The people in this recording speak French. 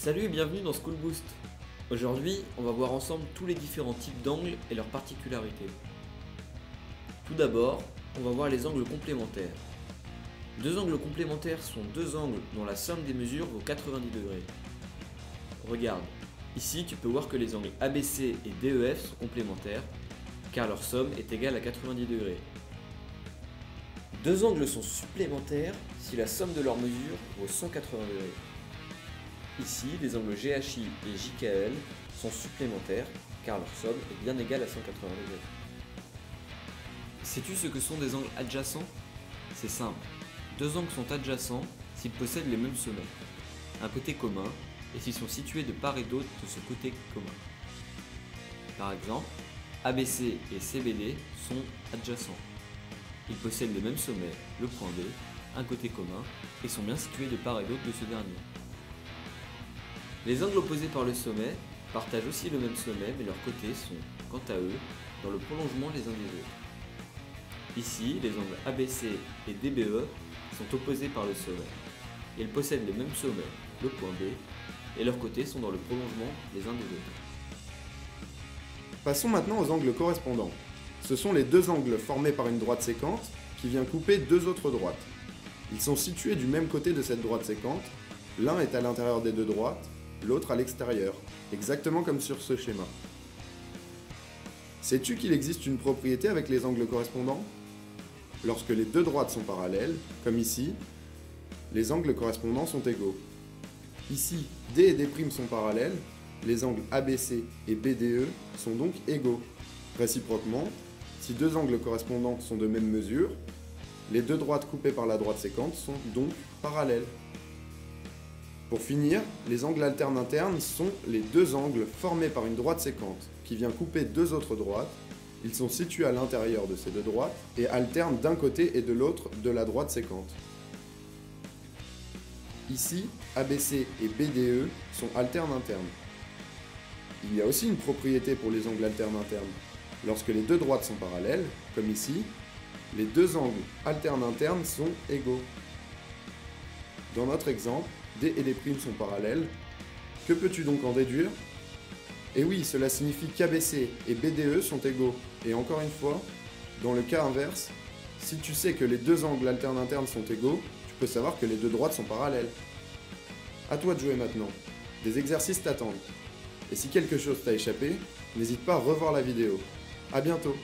Salut et bienvenue dans School Boost. Aujourd'hui, on va voir ensemble tous les différents types d'angles et leurs particularités. Tout d'abord, on va voir les angles complémentaires. Deux angles complémentaires sont deux angles dont la somme des mesures vaut 90 degrés. Regarde, ici tu peux voir que les angles ABC et DEF sont complémentaires car leur somme est égale à 90 degrés. Deux angles sont supplémentaires si la somme de leurs mesures vaut 180 degrés. Ici, les angles GHI et JKL sont supplémentaires car leur somme est bien égale à 180 degrés. Sais-tu ce que sont des angles adjacents? C'est simple. Deux angles sont adjacents s'ils possèdent les mêmes sommets, un côté commun, et s'ils sont situés de part et d'autre de ce côté commun. Par exemple, ABC et CBD sont adjacents. Ils possèdent le même sommet, le point B, un côté commun, et sont bien situés de part et d'autre de ce dernier. Les angles opposés par le sommet partagent aussi le même sommet, mais leurs côtés sont, quant à eux, dans le prolongement les uns des autres. Ici, les angles ABC et DBE sont opposés par le sommet. Ils possèdent le même sommet, le point B, et leurs côtés sont dans le prolongement les uns des autres. Passons maintenant aux angles correspondants. Ce sont les deux angles formés par une droite sécante qui vient couper deux autres droites. Ils sont situés du même côté de cette droite sécante, l'un est à l'intérieur des deux droites, l'autre à l'extérieur, exactement comme sur ce schéma. Sais-tu qu'il existe une propriété avec les angles correspondants? Lorsque les deux droites sont parallèles, comme ici, les angles correspondants sont égaux. Ici, D et D' sont parallèles, les angles ABC et BDE sont donc égaux. Réciproquement, si deux angles correspondants sont de même mesure, les deux droites coupées par la droite sécante sont donc parallèles. Pour finir, les angles alternes internes sont les deux angles formés par une droite sécante qui vient couper deux autres droites. Ils sont situés à l'intérieur de ces deux droites et alternent d'un côté et de l'autre de la droite sécante. Ici, ABC et BDE sont alternes internes. Il y a aussi une propriété pour les angles alternes internes. Lorsque les deux droites sont parallèles, comme ici, les deux angles alternes internes sont égaux. Dans notre exemple, D et D' sont parallèles. Que peux-tu donc en déduire? Et oui, cela signifie qu'ABC et BDE sont égaux. Et encore une fois, dans le cas inverse, si tu sais que les deux angles alternes internes sont égaux, tu peux savoir que les deux droites sont parallèles. À toi de jouer maintenant. Des exercices t'attendent. Et si quelque chose t'a échappé, n'hésite pas à revoir la vidéo. À bientôt!